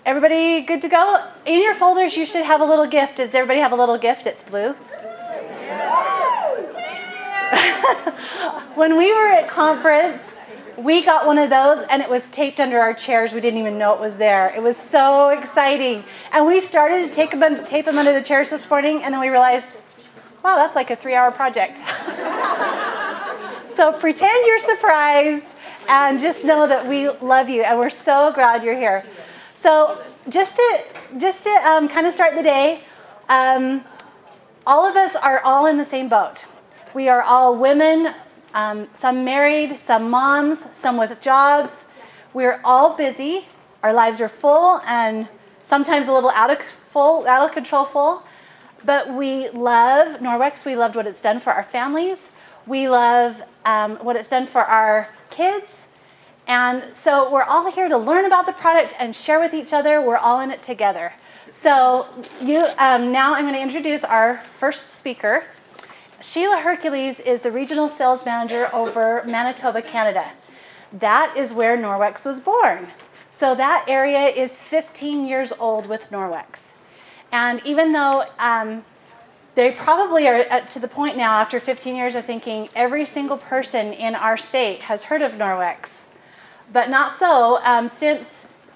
Everybody good to go? In your folders, you should have a little gift. Does everybody have a little gift? It's blue. When we were at conference, we got one of those, and it was taped under our chairs. We didn't even know it was there. It was so exciting. And we started to tape them under the chairs this morning, and then we realized, wow, that's like a 3-hour project. So pretend you're surprised, and just know that we love you, and we're so glad you're here. So just to kind of start the day, all of us are all in the same boat. We are all women, some married, some moms, some with jobs. We're all busy. Our lives are full and sometimes a little out of control full. But we love Norwex. We loved what it's done for our families. We love what it's done for our kids. And so we're all here to learn about the product and share with each other. We're all in it together. So now I'm going to introduce our first speaker. Sheila Hercules is the regional sales manager over Manitoba, Canada. That is where Norwex was born. So that area is 15 years old with Norwex. And even though they probably are to the point now after 15 years of thinking every single person in our state has heard of Norwex. But not so.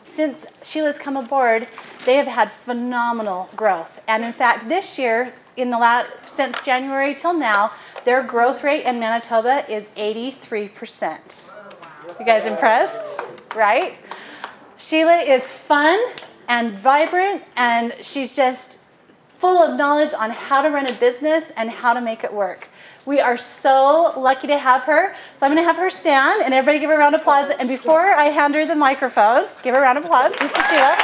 Since Sheila's come aboard, they have had phenomenal growth. And in fact, this year, since January till now, their growth rate in Manitoba is 83%. You guys impressed? Right? Sheila is fun and vibrant, and she's just full of knowledge on how to run a business and how to make it work. We are so lucky to have her. So I'm going to have her stand, and everybody give her a round of applause. And before I hand her the microphone, give her a round of applause. This is Sheila.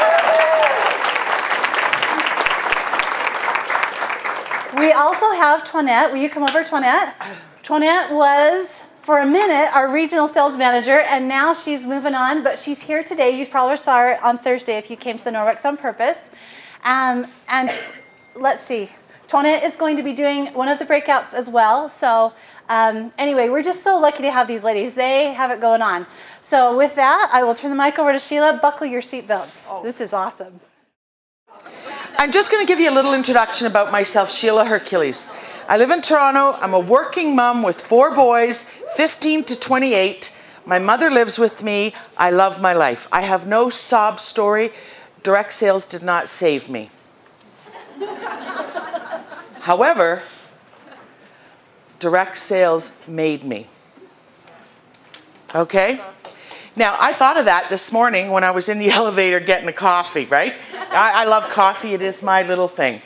We also have Toinette. Will you come over, Toinette? Toinette was, for a minute, our regional sales manager, and now she's moving on. But she's here today. You probably saw her on Thursday if you came to the Norwex on purpose. And let's see. Toinette is going to be doing one of the breakouts as well. So anyway, we're just so lucky to have these ladies. They have it going on. So with that, I will turn the mic over to Sheila. Buckle your seatbelts. Oh. This is awesome. I'm just going to give you a little introduction about myself, Sheila Hercules. I live in Toronto. I'm a working mom with 4 boys, 15 to 28. My mother lives with me. I love my life. I have no sob story. Direct sales did not save me. However, direct sales made me. Okay? Now, I thought of that this morning when I was in the elevator getting a coffee, right? I love coffee. It is my little thing.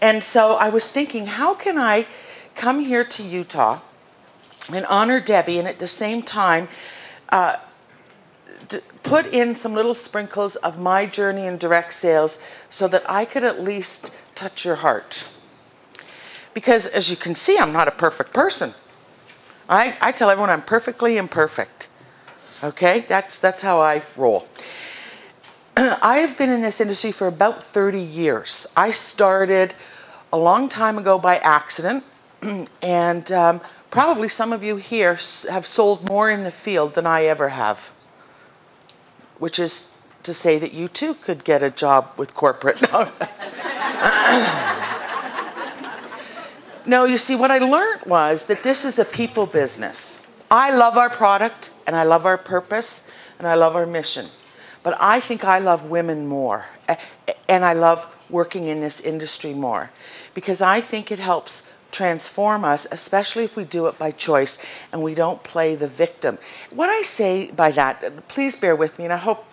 And so I was thinking, how can I come here to Utah and honor Debbie and at the same time put in some little sprinkles of my journey in direct sales so that I could at least touch your heart. Because as you can see, I'm not a perfect person. I tell everyone I'm perfectly imperfect. Okay? That's how I roll. I have been in this industry for about 30 years. I started a long time ago by accident, and probably some of you here have sold more in the field than I ever have. Which is to say that you too could get a job with corporate. No, you see, what I learned was that this is a people business. I love our product, and I love our purpose, and I love our mission. But I think I love women more, and I love working in this industry more, because I think it helps transform us, especially if we do it by choice and we don't play the victim. What I say by that, please bear with me, and I hope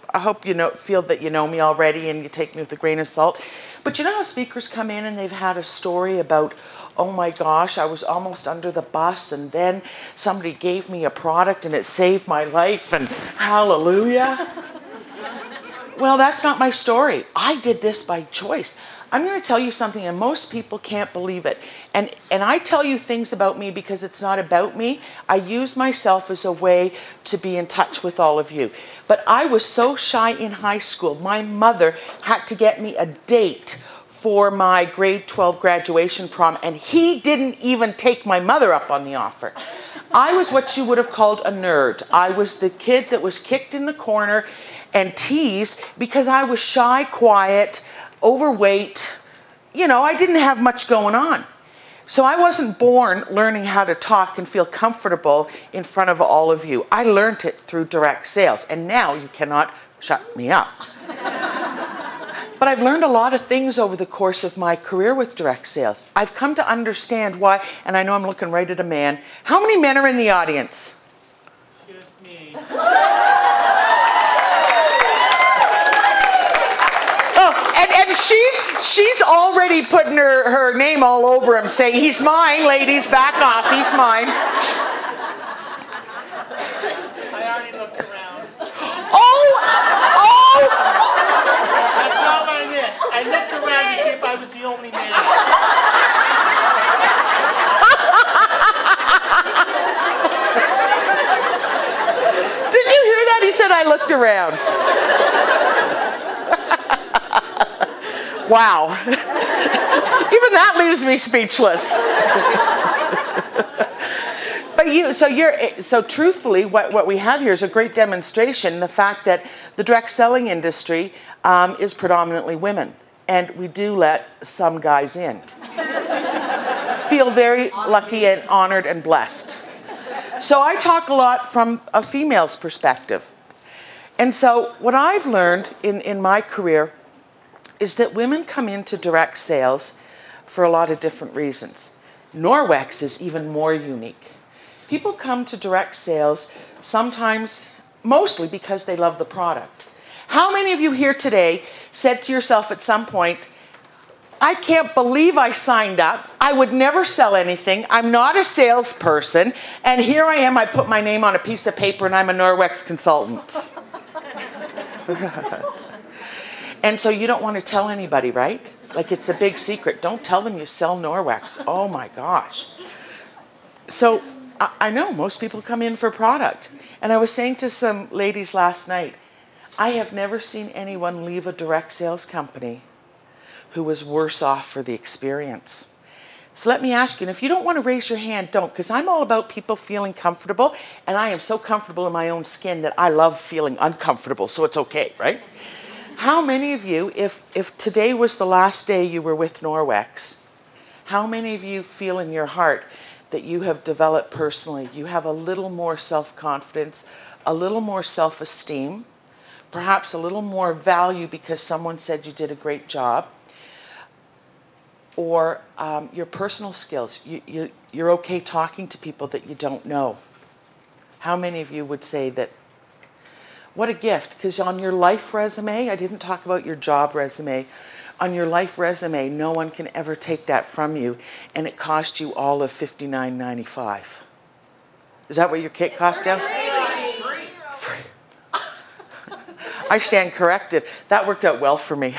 you feel that you know me already and you take me with a grain of salt. But you know how speakers come in and they've had a story about, oh my gosh, I was almost under the bus and then somebody gave me a product and it saved my life and hallelujah. Well, that's not my story. I did this by choice. I'm going to tell you something, and most people can't believe it. And I tell you things about me because it's not about me. I use myself as a way to be in touch with all of you. But I was so shy in high school. My mother had to get me a date for my grade 12 graduation prom, and he didn't even take my mother up on the offer. I was what you would have called a nerd. I was the kid that was kicked in the corner, and teased because I was shy, quiet, overweight. You know, I didn't have much going on. So I wasn't born learning how to talk and feel comfortable in front of all of you. I learned it through direct sales, and now you cannot shut me up. But I've learned a lot of things over the course of my career with direct sales. I've come to understand why, and I know I'm looking right at a man. How many men are in the audience? Just me. Oh, and she's already putting her name all over him, saying, he's mine, ladies, back off, he's mine. I already looked around. Oh! That's not what I meant. I looked around to see if I was the only man. Did you hear that? He said I looked around. Wow. Even that leaves me speechless. But so truthfully, what we have here is a great demonstration, the fact that the direct selling industry is predominantly women, and we do let some guys in. Feel very lucky and honored and blessed. So I talk a lot from a female's perspective. And so what I've learned in my career is that women come into direct sales for a lot of different reasons. Norwex is even more unique. People come to direct sales sometimes, mostly because they love the product. How many of you here today said to yourself at some point, I can't believe I signed up. I would never sell anything. I'm not a salesperson. And here I am, I put my name on a piece of paper and I'm a Norwex consultant. And so you don't want to tell anybody, right? Like it's a big secret. Don't tell them you sell Norwex. Oh my gosh. So I know most people come in for product. And I was saying to some ladies last night, I have never seen anyone leave a direct sales company who was worse off for the experience. So let me ask you, and if you don't want to raise your hand, don't, because I'm all about people feeling comfortable, and I am so comfortable in my own skin that I love feeling uncomfortable, so it's okay, right? How many of you, if today was the last day you were with Norwex, how many of you feel in your heart that you have developed personally, you have a little more self-confidence, a little more self-esteem, perhaps a little more value because someone said you did a great job, or your personal skills, you're okay talking to people that you don't know? How many of you would say that? What a gift, because on your life resume, I didn't talk about your job resume, on your life resume, no one can ever take that from you, and it cost you all of $59.95. Is that what your kit cost now? Free. I stand corrected. That worked out well for me.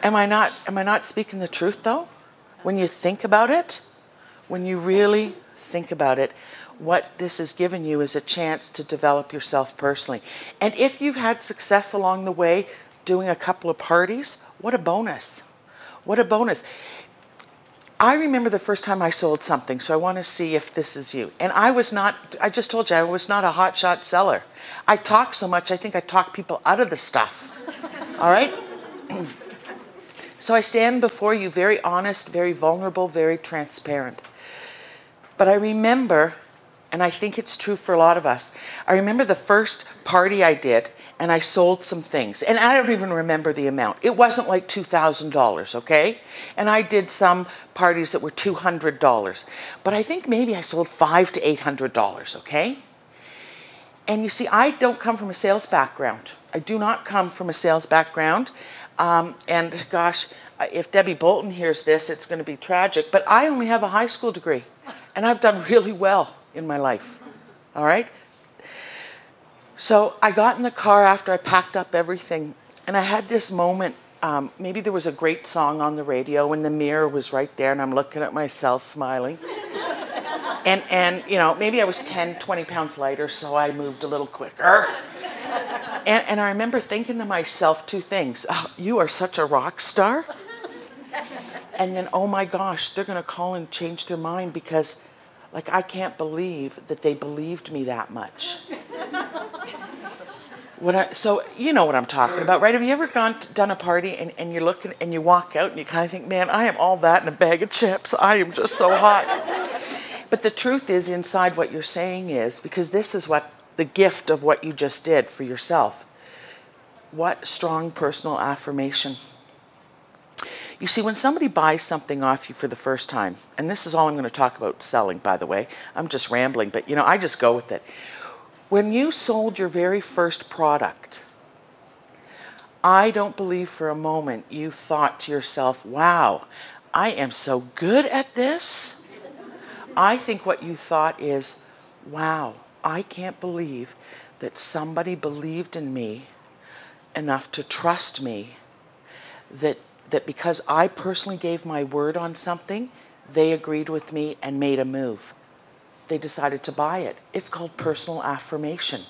Am I not speaking the truth though? When you think about it, when you really think about it, what this has given you is a chance to develop yourself personally. And if you've had success along the way doing a couple of parties, what a bonus. What a bonus. I remember the first time I sold something, so I want to see if this is you. And I just told you, I was not a hotshot seller. I talk so much, I think I talk people out of the stuff. All right? So I stand before you very honest, very vulnerable, very transparent. But I remember, and I think it's true for a lot of us, I remember the first party I did, and I sold some things. And I don't even remember the amount. It wasn't like $2,000, okay? And I did some parties that were $200. But I think maybe I sold $500 to $800, okay? And you see, I don't come from a sales background. I do not come from a sales background. And gosh, if Debbie Bolton hears this, it's going to be tragic. But I only have a high school degree. And I've done really well in my life. All right? So I got in the car after I packed up everything. And I had this moment. Maybe there was a great song on the radio and the mirror was right there. And I'm looking at myself smiling. And you know, maybe I was 10, 20 pounds lighter. So I moved a little quicker. And I remember thinking to myself two things. Oh, you are such a rock star. And then, oh my gosh, they're going to call and change their mind because, like, I can't believe that they believed me that much. So you know what I'm talking about, right? Have you ever done a party and you're looking and you walk out and you kind of think, man, I am all that in a bag of chips. I am just so hot. But the truth is, inside what you're saying is, because this is what the gift of what you just did for yourself. What strong personal affirmation. You see, when somebody buys something off you for the first time, and this is all I'm going to talk about selling, by the way. I'm just rambling, but I just go with it. When you sold your very first product, I don't believe for a moment you thought to yourself, wow, I am so good at this. I think what you thought is, wow, I can't believe that somebody believed in me enough to trust me, that because I personally gave my word on something, they agreed with me and made a move. They decided to buy it. It's called personal affirmation.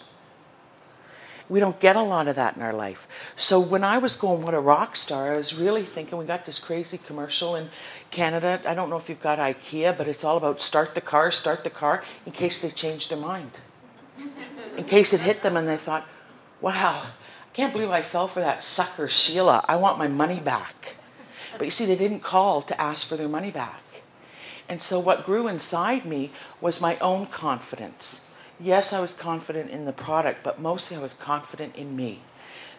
We don't get a lot of that in our life. So when I was going, what a rock star, I was really thinking, we got this crazy commercial in Canada. I don't know if you've got IKEA, but it's all about start the car, in case they changed their mind. In case it hit them and they thought, wow, I can't believe I fell for that sucker Sheila. I want my money back. But you see, they didn't call to ask for their money back. And so what grew inside me was my own confidence. Yes, I was confident in the product, but mostly I was confident in me.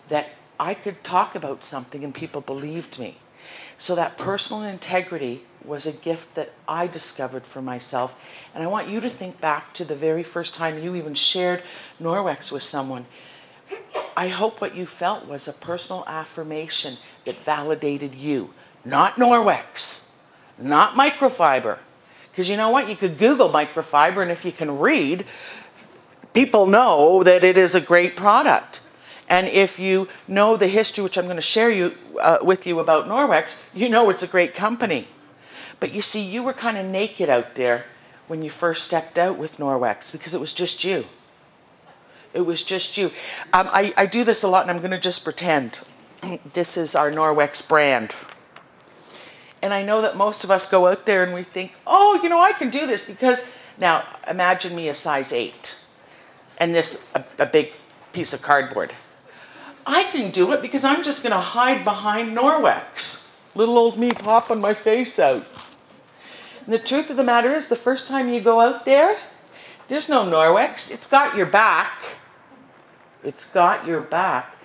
That I could talk about something and people believed me. So that personal integrity was a gift that I discovered for myself. And I want you to think back to the very first time you even shared Norwex with someone. I hope what you felt was a personal affirmation that validated you. Not Norwex. Not microfiber. Because you know what? You could Google microfiber, and if you can read, people know that it is a great product. And if you know the history, which I'm going to share with you about Norwex, you know it's a great company. But you see, you were kind of naked out there when you first stepped out with Norwex, because it was just you. It was just you. I do this a lot, and I'm going to just pretend. This is our Norwex brand. And I know that most of us go out there and we think, oh, I can do this because, now imagine me a size 8 and this, a big piece of cardboard. I can do it because I'm just going to hide behind Norwex. Little old me popping my face out. And the truth of the matter is, the first time you go out there, there's no Norwex. It's got your back. It's got your back.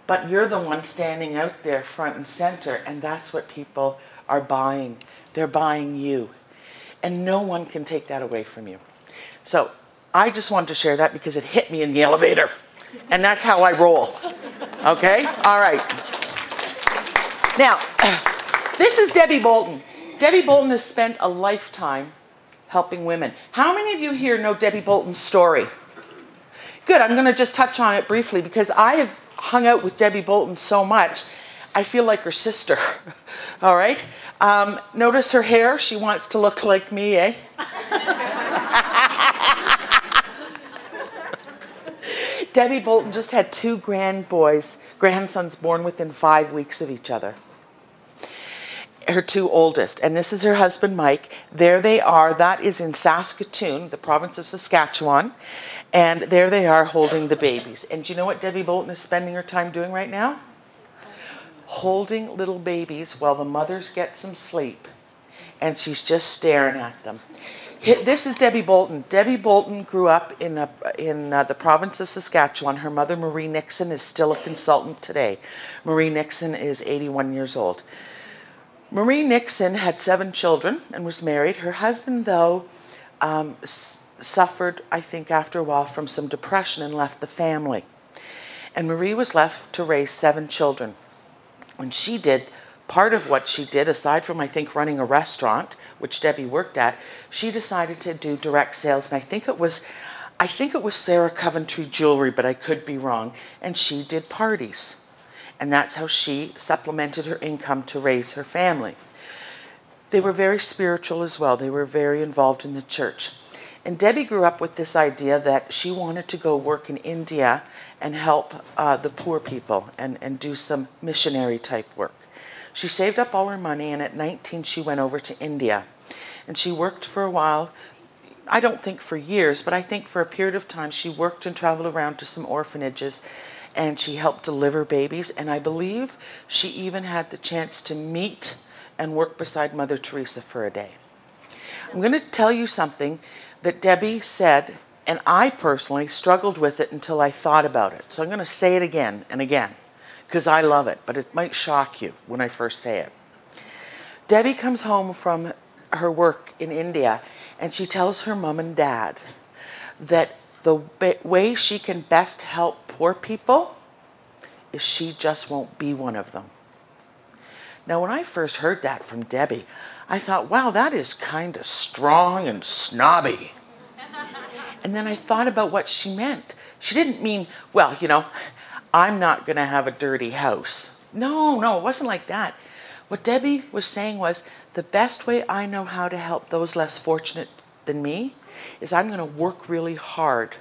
But you're the one standing out there front and center, and that's what people are buying. They're buying you. And no one can take that away from you. So I just wanted to share that because it hit me in the elevator. And that's how I roll. Okay? All right. Now, this is Debbie Bolton. Debbie Bolton has spent a lifetime helping women. How many of you here know Debbie Bolton's story? Good. I'm going to just touch on it briefly because I have hung out with Debbie Bolton so much, I feel like her sister. All right? Notice her hair. She wants to look like me, eh? Debbie Bolton just had 2 grandsons born within 5 weeks of each other. Her 2 oldest. And this is her husband, Mike. There they are. That is in Saskatoon, the province of Saskatchewan. And there they are holding the babies. And do you know what Debbie Bolton is spending her time doing right now? Holding little babies while the mothers get some sleep. And she's just staring at them. This is Debbie Bolton. Debbie Bolton grew up in the province of Saskatchewan. Her mother, Marie Nixon, is still a consultant today. Marie Nixon is 81 years old. Marie Nixon had 7 children and was married. Her husband, though, suffered, I think, after a while from some depression and left the family. And Marie was left to raise 7 children. When she did, part of what she did, aside from, I think, running a restaurant, which Debbie worked at, she decided to do direct sales. And I think it was Sarah Coventry Jewelry, but I could be wrong. And she did parties. And that's how she supplemented her income to raise her family. They were very spiritual as well. They were very involved in the church. And Debbie grew up with this idea that she wanted to go work in India and help the poor people and do some missionary type work. She saved up all her money, and at 19 she went over to India. And she worked for a while. I don't think for years, but I think for a period of time she worked and traveled around to some orphanages. and she helped deliver babies, and I believe she even had the chance to meet and work beside Mother Teresa for a day. I'm going to tell you something that Debbie said, and I personally struggled with it until I thought about it. So I'm going to say it again and again, because I love it, but it might shock you when I first say it. Debbie comes home from her work in India, and she tells her mom and dad that the way she can best help poor people is she just won't be one of them. Now, when I first heard that from Debbie, I thought, wow, that is kind of strong and snobby. And then I thought about what she meant. She didn't mean, well, you know, I'm not going to have a dirty house. No, it wasn't like that. What Debbie was saying was, the best way I know how to help those less fortunate than me is I'm going to work really hard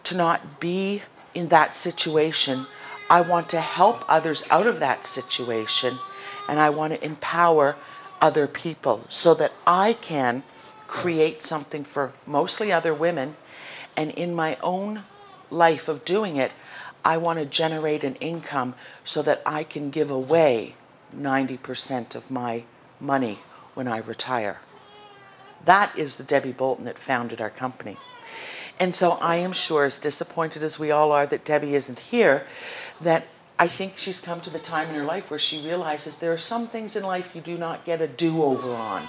to not be in that situation. I want to help others out of that situation, and I want to empower other people so that I can create something for mostly other women, and in my own life of doing it, I want to generate an income so that I can give away 90% of my money when I retire. That is the Debbie Bolton that founded our company. And so I am sure, as disappointed as we all are that Debbie isn't here, that I think she's come to the time in her life where she realizes there are some things in life you do not get a do-over on.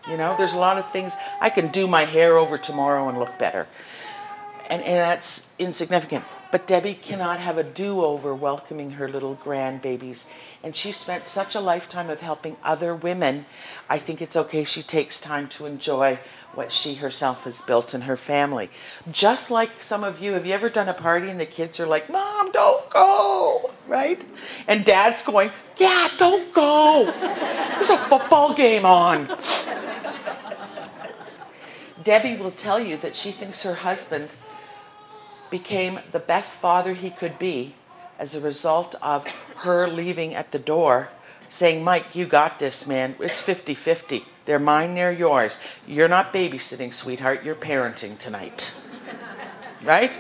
You know, there's a lot of things, I can do my hair over tomorrow and look better. And that's insignificant. But Debbie cannot have a do-over welcoming her little grandbabies. And she spent such a lifetime of helping other women. I think it's okay she takes time to enjoy what she herself has built in her family. Just like some of you, have you ever done a party and the kids are like, Mom, don't go, right? And Dad's going, yeah, don't go. There's a football game on. Debbie will tell you that she thinks her husband became the best father he could be as a result of her leaving at the door saying, Mike, you got this, man. It's 50-50. They're mine, they're yours. You're not babysitting, sweetheart. You're parenting tonight. Right?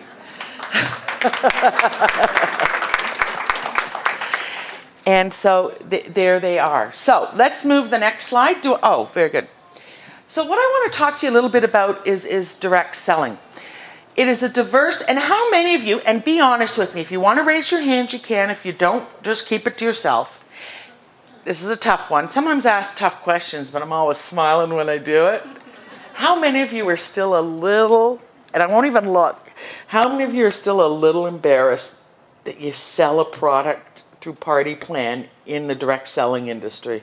And so there they are. So let's move the next slide. Oh, very good. So what I want to talk to you a little bit about is direct selling. It is a diverse, and how many of you, and be honest with me, if you want to raise your hand, you can. If you don't, just keep it to yourself. This is a tough one. Sometimes I ask tough questions, but I'm always smiling when I do it. How many of you are still a little, and I won't even look, how many of you are still a little embarrassed that you sell a product through Party Plan in the direct selling industry?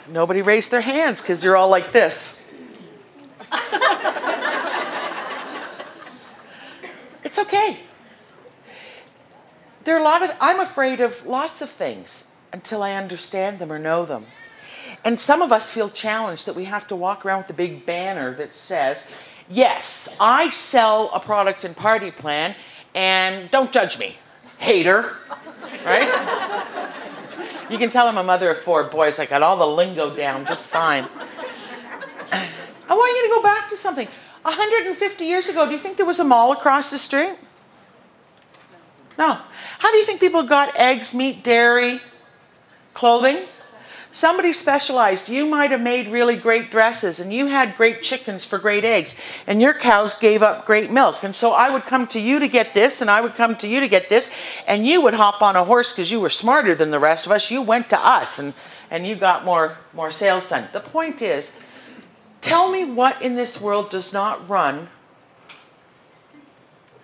Nobody raised their hands because you're all like this. It's okay. There are I'm afraid of lots of things until I understand them or know them. And some of us feel challenged that we have to walk around with a big banner that says, yes, I sell a product in Party Plan, and don't judge me, hater, right? You can tell I'm a mother of 4 boys. I got all the lingo down just fine. I want you to go back to something. 150 years ago, do you think there was a mall across the street? No. How do you think people got eggs, meat, dairy, clothing? Somebody specialized. You might have made really great dresses, and you had great chickens for great eggs, and your cows gave up great milk. And so I would come to you to get this, and I would come to you to get this, and you would hop on a horse because you were smarter than the rest of us. You went to us, and you got more sales done. The point is, tell me what in this world does not run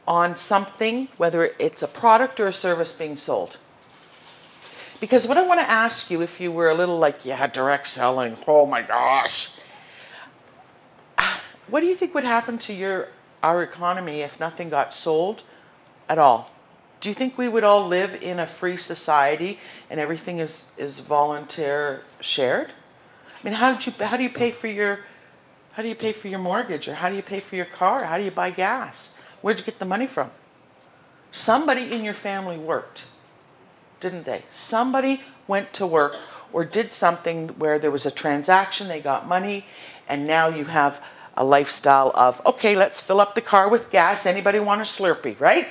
on something, whether it's a product or a service being sold. Because what I want to ask you, if you were a little like, yeah, direct selling, oh my gosh. What do you think would happen to our economy if nothing got sold at all? Do you think we would all live in a free society and everything is volunteer shared? I mean, how do you pay for your mortgage, or how do you pay for your car? How do you buy gas? Where'd you get the money from? Somebody in your family worked, didn't they? Somebody went to work or did something where there was a transaction, they got money, and now you have a lifestyle of, okay, let's fill up the car with gas. Anybody want a Slurpee, right?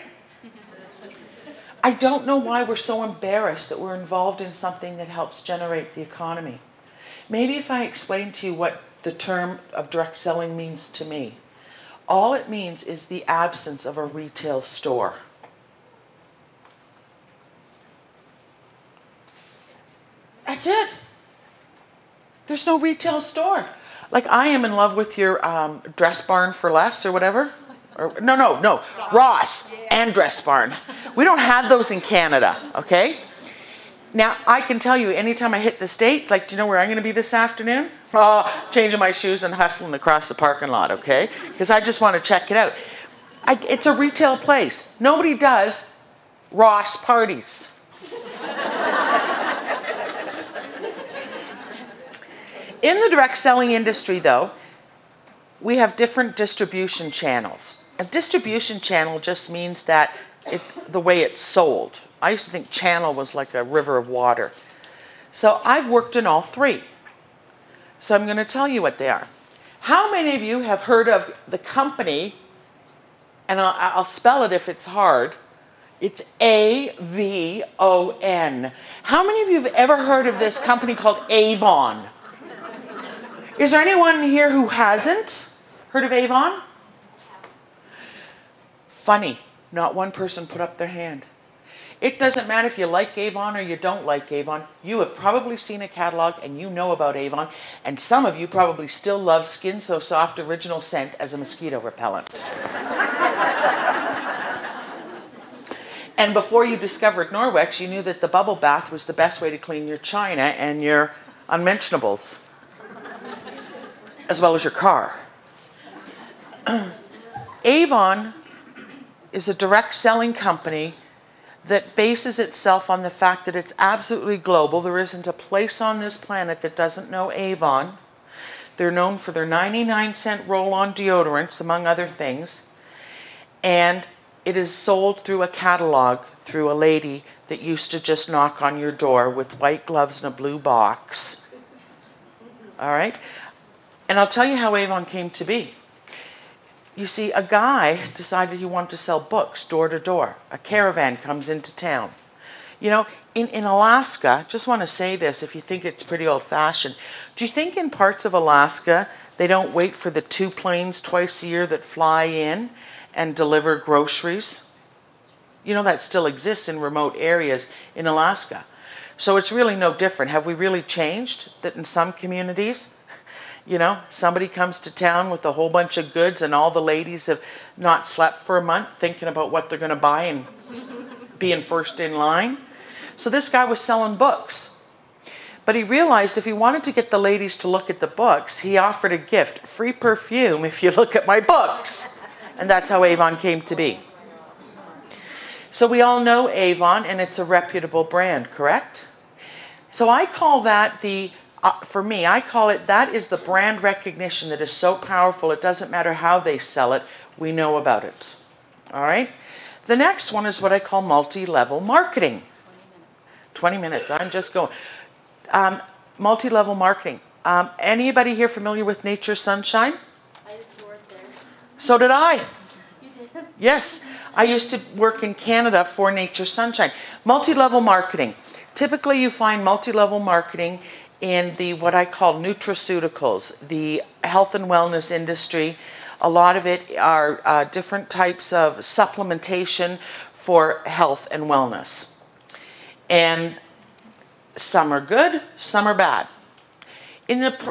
I don't know why we're so embarrassed that we're involved in something that helps generate the economy. Maybe if I explain to you what the term of direct selling means to me. All it means is the absence of a retail store. That's it. There's no retail store. Like I am in love with your Dress Barn for Less or whatever. Or, no, Ross and Dress Barn. We don't have those in Canada, okay? Now, I can tell you, anytime I hit the state, like, do you know where I'm going to be this afternoon? Oh, changing my shoes and hustling across the parking lot, okay? Because I just want to check it out. It's a retail place. Nobody does Ross parties. In the direct selling industry, though, we have different distribution channels. A distribution channel just means that the way it's sold. I used to think channel was like a river of water. So I've worked in all three. So I'm going to tell you what they are. How many of you have heard of the company, and I'll spell it if it's hard, it's A-V-O-N. How many of you have ever heard of this company called Avon? Is there anyone here who hasn't heard of Avon? Funny, not one person put up their hand. It doesn't matter if you like Avon or you don't like Avon. You have probably seen a catalog and you know about Avon. And some of you probably still love Skin So Soft Original Scent as a mosquito repellent. And before you discovered Norwex, you knew that the bubble bath was the best way to clean your china and your unmentionables, as well as your car. Avon is a direct selling company that bases itself on the fact that it's absolutely global. There isn't a place on this planet that doesn't know Avon. They're known for their 99-cent roll-on deodorants, among other things. And it is sold through a catalog through a lady that used to just knock on your door with white gloves and a blue box. All right? And I'll tell you how Avon came to be. You see, a guy decided he wanted to sell books door to door. A caravan comes into town. You know, in Alaska, just want to say this if you think it's pretty old-fashioned. Do you think in parts of Alaska they don't wait for the 2 planes twice a year that fly in and deliver groceries? You know, that still exists in remote areas in Alaska. So it's really no different. Have we really changed that in some communities? You know, somebody comes to town with a whole bunch of goods and all the ladies have not slept for a month thinking about what they're going to buy and being first in line. So this guy was selling books. But he realized if he wanted to get the ladies to look at the books, he offered a gift, free perfume if you look at my books. And that's how Avon came to be. So we all know Avon and it's a reputable brand, correct? So I call that for me, I call it, that is the brand recognition that is so powerful, it doesn't matter how they sell it, we know about it. All right? The next one is what I call multi-level marketing. 20 minutes, I'm just going. Multi-level marketing. Anybody here familiar with Nature Sunshine? I used to work there. So did I. You did? Yes, I used to work in Canada for Nature Sunshine. Multi-level marketing. Typically you find multi-level marketing in the what I call nutraceuticals, the health and wellness industry. A lot of it are different types of supplementation for health and wellness. And some are good, some are bad.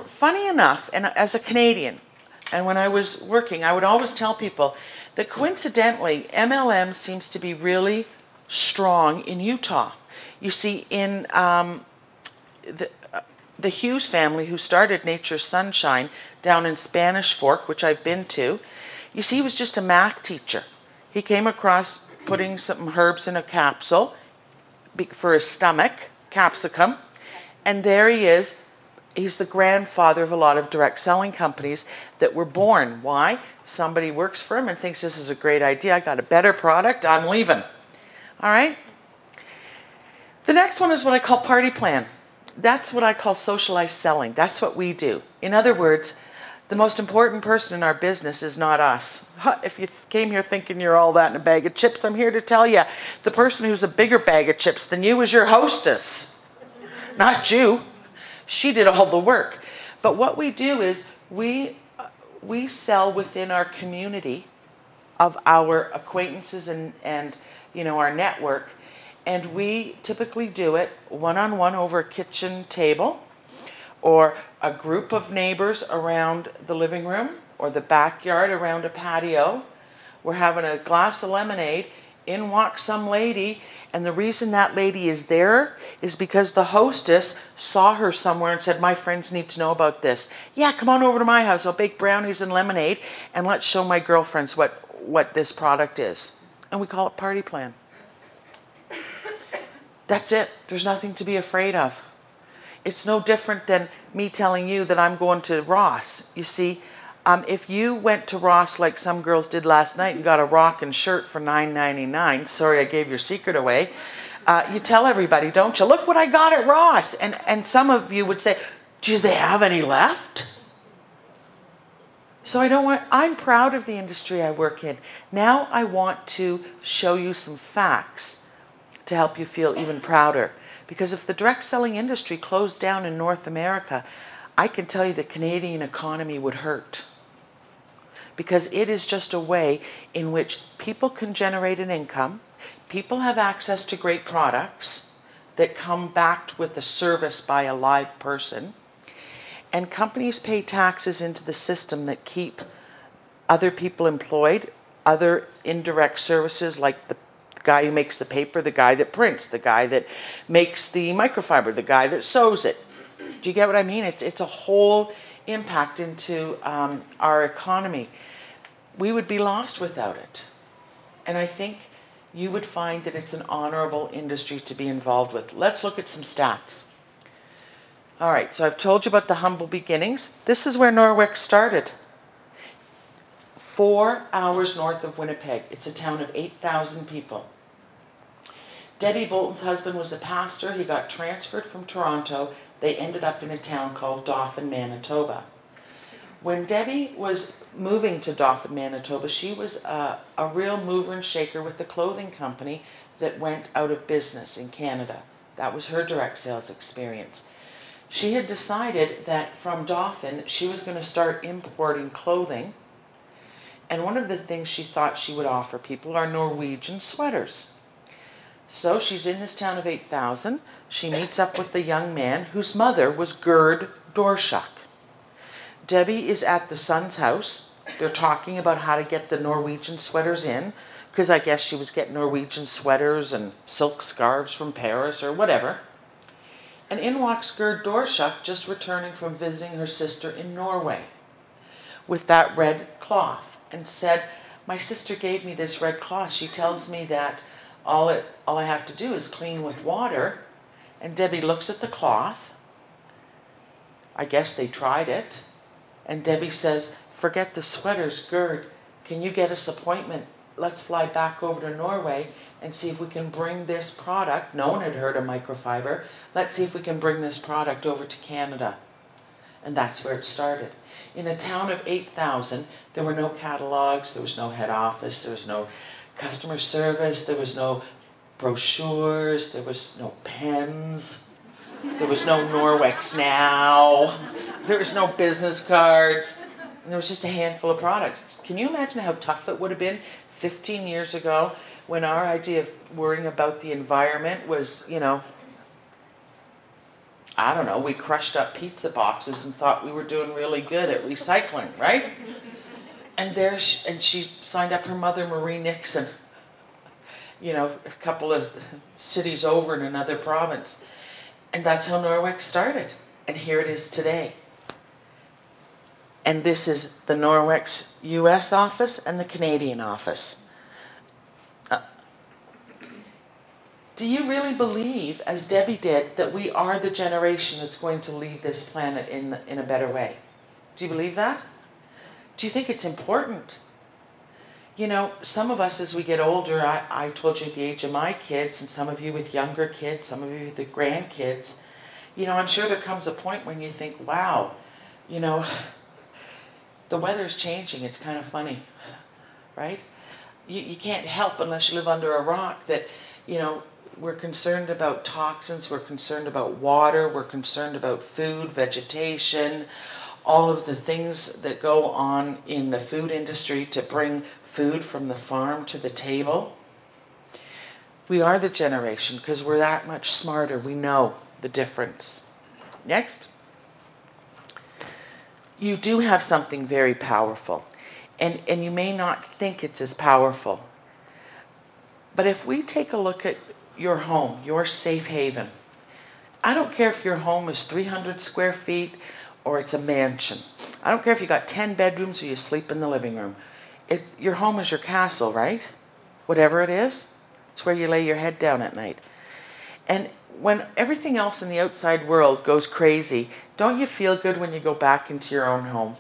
Funny enough, and as a Canadian, and when I was working, I would always tell people that coincidentally, MLM seems to be really strong in Utah. You see, in the Hughes family who started Nature Sunshine down in Spanish Fork, which I've been to, you see, he was just a math teacher. He came across putting some herbs in a capsule for his stomach, capsicum, and there he is. He's the grandfather of a lot of direct selling companies that were born. Why? Somebody works for him and thinks this is a great idea. I got a better product. I'm leaving. All right? The next one is what I call party plan. That's what I call socialized selling. That's what we do. In other words, The most important person in our business is not us. If you came here thinking you're all that in a bag of chips, I'm here to tell you, the person who's a bigger bag of chips than you is your hostess, not you. She did all the work. But what we do is we sell within our community of our acquaintances and you know, our network, and we typically do it one-on-one over a kitchen table, or a group of neighbors around the living room, or the backyard around a patio. We're having a glass of lemonade, in walks some lady, and the reason that lady is there is because the hostess saw her somewhere and said, my friends need to know about this. Yeah, come on over to my house, I'll bake brownies and lemonade, and let's show my girlfriends what this product is. And we call it Party Plan. That's it. There's nothing to be afraid of. It's no different than me telling you that I'm going to Ross. You see, if you went to Ross like some girls did last night and got a rockin' shirt for $9.99, sorry I gave your secret away, you tell everybody, don't you? Look what I got at Ross. And some of you would say, do they have any left? So I'm proud of the industry I work in. Now I want to show you some facts to help you feel even prouder. Because if the direct selling industry closed down in North America, I can tell you the Canadian economy would hurt. Because it is just a way in which people can generate an income, people have access to great products that come backed with a service by a live person, and companies pay taxes into the system that keep other people employed, other indirect services like the guy who makes the paper, the guy that prints, the guy that makes the microfiber, the guy that sews it. Do you get what I mean? It's a whole impact into our economy. We would be lost without it. And I think you would find that it's an honorable industry to be involved with. Let's look at some stats. All right, so I've told you about the humble beginnings. This is where Norwex started. 4 hours north of Winnipeg. It's a town of 8,000 people. Debbie Bolton's husband was a pastor. He got transferred from Toronto. They ended up in a town called Dauphin, Manitoba. When Debbie was moving to Dauphin, Manitoba, she was a real mover and shaker with a clothing company that went out of business in Canada. That was her direct sales experience. She had decided that from Dauphin, she was going to start importing clothing. And one of the things she thought she would offer people are Norwegian sweaters. So she's in this town of 8,000. She meets up with the young man whose mother was Gerd Dorschak. Debbie is at the son's house. They're talking about how to get the Norwegian sweaters in, because I guess she was getting Norwegian sweaters and silk scarves from Paris or whatever. And in walks Gerd Dorschak, just returning from visiting her sister in Norway, with that red cloth, and said, my sister gave me this red cloth. She tells me that all I have to do is clean with water. And Debbie looks at the cloth. I guess they tried it. And Debbie says, forget the sweaters, Gerd, can you get us an appointment? Let's fly back over to Norway and see if we can bring this product. No one had heard of microfiber. Let's see if we can bring this product over to Canada. And that's where it started. In a town of 8,000, there were no catalogs, there was no head office, there was no customer service, there was no brochures, there was no pens, there was no Norwex Now, there was no business cards, and there was just a handful of products. Can you imagine how tough it would have been 15 years ago when our idea of worrying about the environment was, you know, I don't know, we crushed up pizza boxes and thought we were doing really good at recycling, right? And she signed up her mother, Marie Nixon, you know, a couple of cities over in another province. And that's how Norwex started. And here it is today. And this is the Norwex US office and the Canadian office. Do you really believe, as Debbie did, that we are the generation that's going to leave this planet in a better way? Do you believe that? Do you think it's important? You know, some of us as we get older, I told you at the age of my kids, and some of you with younger kids, some of you with the grandkids, you know, I'm sure there comes a point when you think, wow, you know, The weather's changing. It's kind of funny, right? You can't help unless you live under a rock that, we're concerned about toxins, we're concerned about water, we're concerned about food, vegetation, all of the things that go on in the food industry to bring food from the farm to the table. We are the generation because we're that much smarter. We know the difference. Next. You do have something very powerful, and you may not think it's as powerful. But if we take a look at your home, your safe haven, I don't care if your home is 300 square feet or it's a mansion. I don't care if you got 10 bedrooms or you sleep in the living room. Your home is your castle, right? Whatever it is, it's where you lay your head down at night. And when everything else in the outside world goes crazy, don't you feel good when you go back into your own home?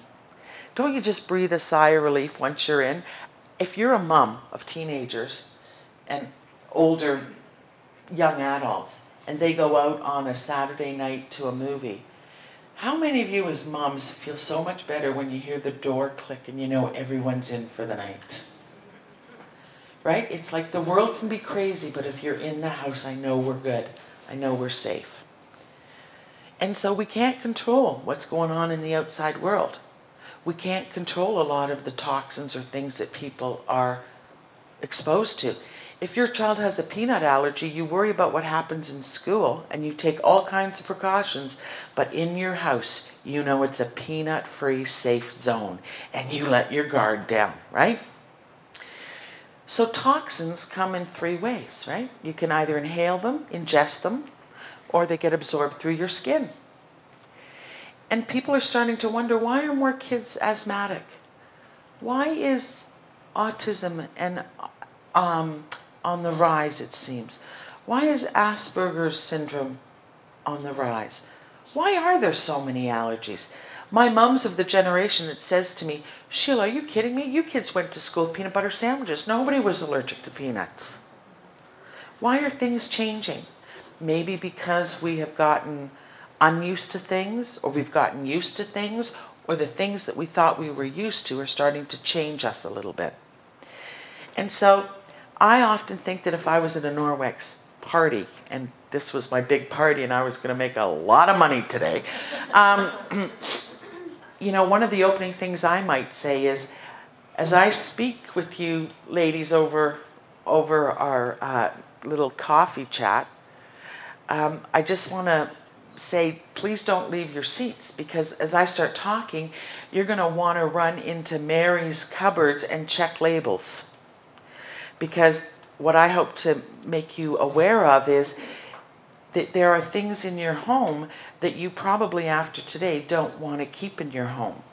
Don't you just breathe a sigh of relief once you're in? If you're a mom of teenagers and older young adults, and they go out on a Saturday night to a movie, how many of you as moms feel so much better when you hear the door click and you know everyone's in for the night? Right? It's like the world can be crazy, but if you're in the house, I know we're good. I know we're safe. And so we can't control what's going on in the outside world. We can't control a lot of the toxins or things that people are exposed to. If your child has a peanut allergy, you worry about what happens in school and you take all kinds of precautions, but in your house, you know it's a peanut-free, safe zone, and you let your guard down, right? So toxins come in 3 ways, right? You can either inhale them, ingest them, or they get absorbed through your skin. And people are starting to wonder, why are more kids asthmatic? Why is autism and on the rise, it seems? Why is Asperger's syndrome on the rise? Why are there so many allergies? My mom's of the generation that says to me, Sheila, are you kidding me? You kids went to school with peanut butter sandwiches. Nobody was allergic to peanuts. Why are things changing? Maybe because we have gotten unused to things, or we've gotten used to things, or the things that we thought we were used to are starting to change us a little bit. And so I often think that if I was at a Norwex party, and this was my big party and I was going to make a lot of money today, one of the opening things I might say is, as I speak with you ladies over our little coffee chat, I just want to say, please don't leave your seats, because as I start talking, you're going to want to run into Mary's cupboards and check labels. Because what I hope to make you aware of is that there are things in your home that you probably after today don't want to keep in your home.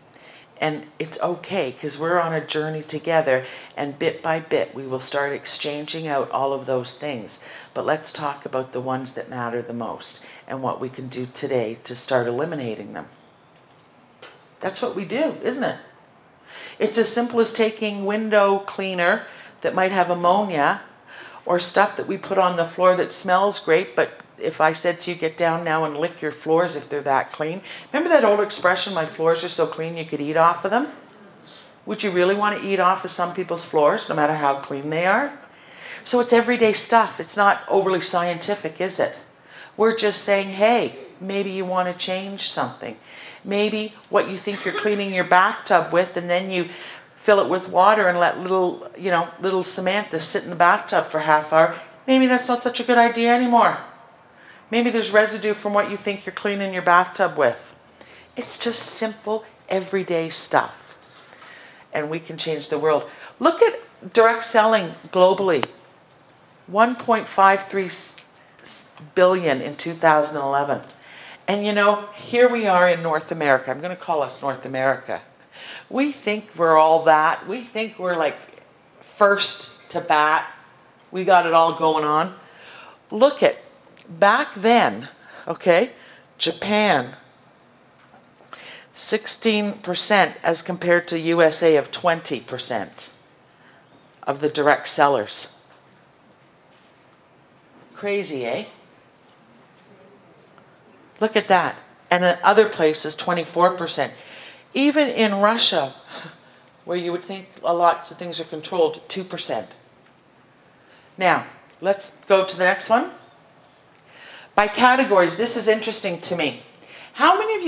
And it's okay, because we're on a journey together, and bit by bit we will start exchanging out all of those things. But let's talk about the ones that matter the most and what we can do today to start eliminating them. That's what we do, isn't it? It's as simple as taking window cleaner that might have ammonia, or stuff that we put on the floor that smells great, but if I said to you, get down now and lick your floors if they're that clean. Remember that old expression, my floors are so clean you could eat off of them? Would you really want to eat off of some people's floors, no matter how clean they are? So it's everyday stuff. It's not overly scientific, is it? We're just saying, hey, maybe you want to change something. Maybe what you think you're cleaning your bathtub with, and then you fill it with water and let little Samantha sit in the bathtub for half hour. Maybe that's not such a good idea anymore. Maybe there's residue from what you think you're cleaning your bathtub with. It's just simple, everyday stuff. And we can change the world. Look at direct selling globally. 1.53 billion in 2011. And here we are in North America. I'm going to call us North America. We think we're all that. We think we're like first to bat. We got it all going on. Look at back then, okay, Japan, 16% as compared to USA of 20% of the direct sellers. Crazy, eh? Look at that. And in other places, 24%. Even in Russia, where you would think lots of things are controlled, 2%. Now, let's go to the next one. By categories, this is interesting to me. How many of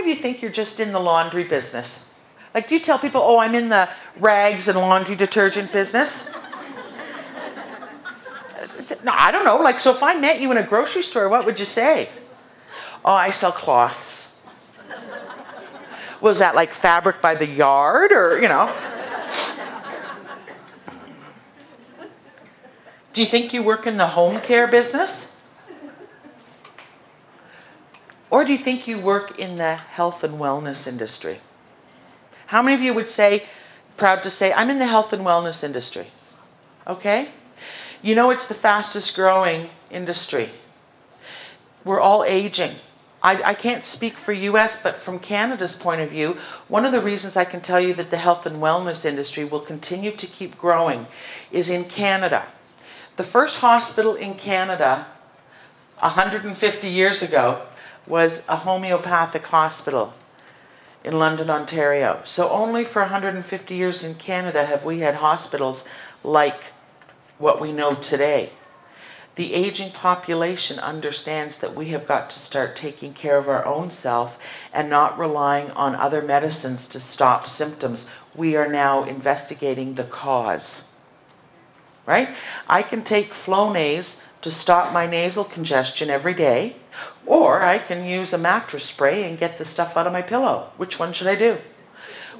you think you're just in the laundry business? Like, do you tell people, oh, I'm in the rags and laundry detergent business? No, I don't know. Like, so if I met you in a grocery store, what would you say? Oh, I sell cloths. Was that like fabric by the yard, or, you know? Do you think you work in the home care business? Or do you think you work in the health and wellness industry? How many of you would say, proud to say, I'm in the health and wellness industry? Okay? You know, it's the fastest growing industry. We're all aging. I can't speak for US, but from Canada's point of view, one of the reasons I can tell you that the health and wellness industry will continue to keep growing is in Canada. The first hospital in Canada 150 years ago was a homeopathic hospital in London, Ontario. So only for 150 years in Canada have we had hospitals like what we know today. The aging population understands that we have got to start taking care of our own self and not relying on other medicines to stop symptoms. We are now investigating the cause. Right? I can take Flonase to stop my nasal congestion every day, or I can use a mattress spray and get the stuff out of my pillow. Which one should I do?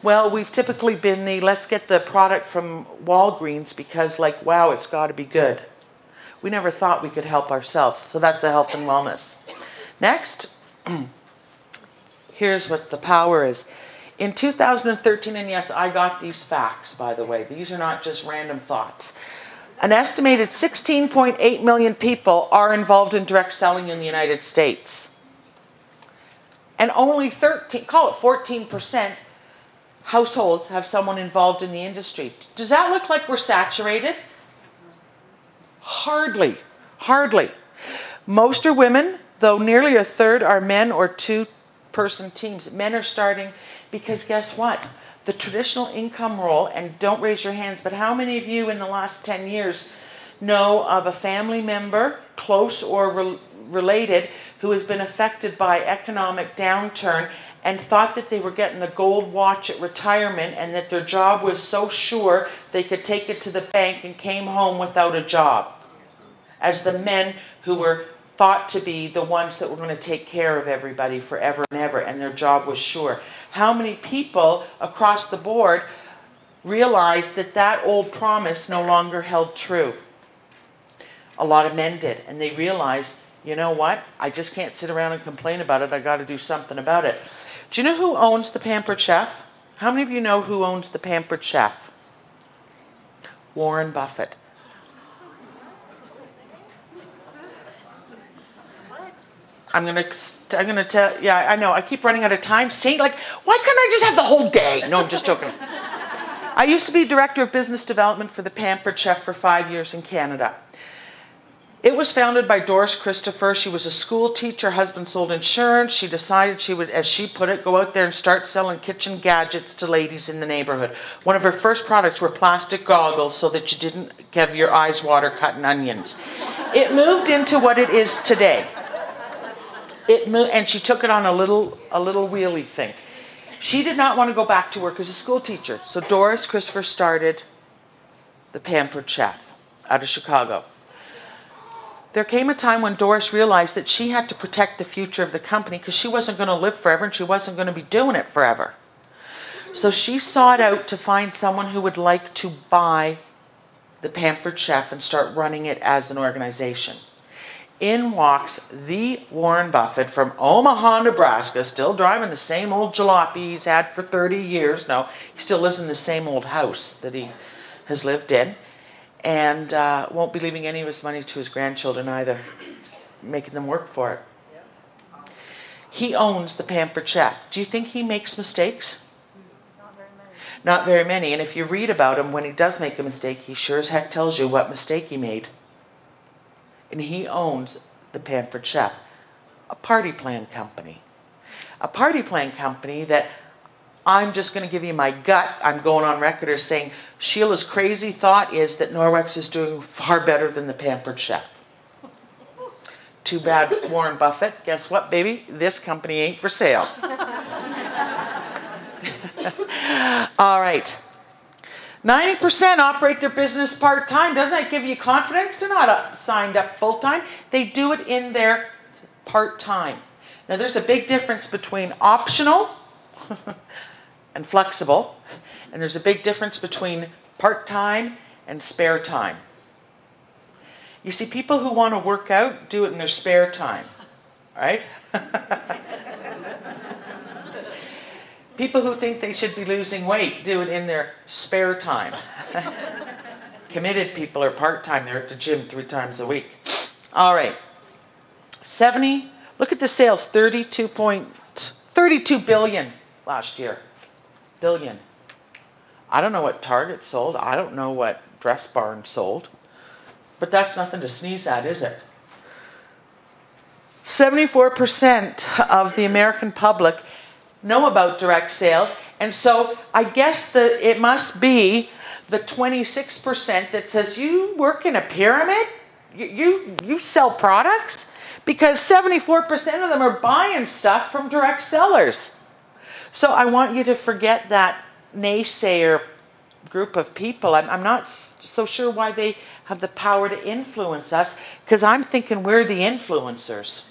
Well, we've typically been the, let's get the product from Walgreens because, like, wow, it's got to be good. We never thought we could help ourselves. So that's a health and wellness. Next, here's what the power is. In 2013, and yes, I got these facts, by the way. These are not just random thoughts. An estimated 16.8 million people are involved in direct selling in the United States. And only 13, call it 14%, households have someone involved in the industry. Does that look like we're saturated? Hardly, hardly. Most are women, though nearly a third are men or two-person teams. Men are starting because guess what? The traditional income role, and don't raise your hands, but how many of you in the last 10 years know of a family member, close or related, who has been affected by economic downturn and thought that they were getting the gold watch at retirement and that their job was so sure they could take it to the bank and came home without a job? As the men who were thought to be the ones that were going to take care of everybody forever and ever, and their job was sure. How many people across the board realized that that old promise no longer held true? A lot of men did, and they realized, you know what? I just can't sit around and complain about it. I got to do something about it. Do you know who owns the Pampered Chef? How many of you know who owns the Pampered Chef? Warren Buffett. I'm gonna tell, yeah, I know, I keep running out of time. See, like, why couldn't I just have the whole day? No, I'm just joking. I used to be Director of Business Development for the Pampered Chef for 5 years in Canada. It was founded by Doris Christopher. She was a school teacher, husband sold insurance. She decided she would, as she put it, go out there and start selling kitchen gadgets to ladies in the neighborhood. One of her first products were plastic goggles so that you didn't have your eyes water cutting onions. It moved into what it is today. And she took it on a little wheelie thing. She did not want to go back to work as a school teacher. So Doris Christopher started the Pampered Chef out of Chicago. There came a time when Doris realized that she had to protect the future of the company because she wasn't going to live forever and she wasn't going to be doing it forever. So she sought out to find someone who would like to buy the Pampered Chef and start running it as an organization. In walks the Warren Buffett from Omaha, Nebraska, still driving the same old jalopy he's had for 30 years. No, he still lives in the same old house that he has lived in. And won't be leaving any of his money to his grandchildren either. He's making them work for it. He owns the Pampered Chef. Do you think he makes mistakes? Not very many. Not very many. And if you read about him, when he does make a mistake, he sure as heck tells you what mistake he made. And he owns the Pampered Chef, a party plan company. A party plan company that I'm just going to give you my gut. I'm going on record as saying Sheila's crazy thought is that Norwex is doing far better than the Pampered Chef. Too bad, Warren Buffett. Guess what, baby? This company ain't for sale. All right. 90% operate their business part-time. Doesn't that give you confidence? They're not signed up full-time. They do it in their part-time. Now, there's a big difference between optional and flexible. And there's a big difference between part-time and spare time. You see, people who want to work out do it in their spare time, right? People who think they should be losing weight do it in their spare time. Committed people are part-time. They're at the gym 3 times a week. All right. Look at the sales, 32 billion last year. Billion. I don't know what Target sold. I don't know what Dress Barn sold. But that's nothing to sneeze at, is it? 74% of the American public know about direct sales. And so I guess it must be the 26% that says, you work in a pyramid? You sell products? Because 74% of them are buying stuff from direct sellers. So I want you to forget that naysayer group of people. I'm not so sure why they have the power to influence us, because I'm thinking we're the influencers.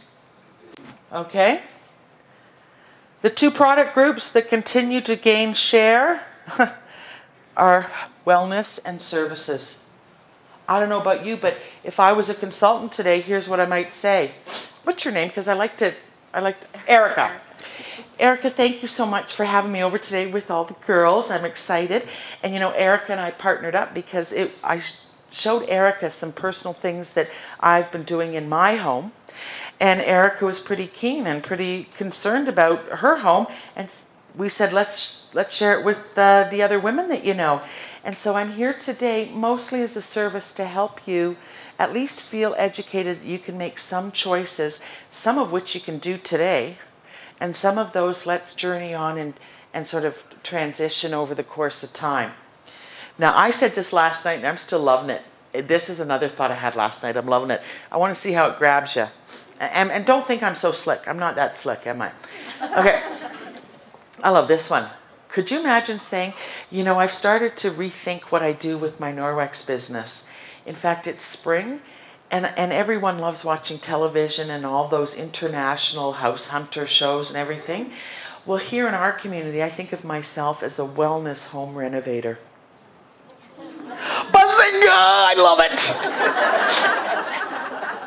Okay? The 2 product groups that continue to gain share are wellness and services. I don't know about you, but if I was a consultant today, here's what I might say. What's your name? Because I like Erica. Erica, thank you so much for having me over today with all the girls. I'm excited. And you know, Erica and I partnered up because I showed Erica some personal things that I've been doing in my home. And Erica was pretty keen and pretty concerned about her home. And we said, let's share it with the other women that you know. And so I'm here today mostly as a service to help you at least feel educated that you can make some choices, some of which you can do today. And some of those let's journey on and sort of transition over the course of time. Now, I said this last night, and I'm still loving it. This is another thought I had last night. I'm loving it. I want to see how it grabs you. And don't think I'm so slick. I'm not that slick, am I? Okay. I love this one. Could you imagine saying, you know, I've started to rethink what I do with my Norwex business. In fact, it's spring. And everyone loves watching television and all those international house hunter shows and everything. Well, here in our community, I think of myself as a wellness home renovator. Bazinga! I love it!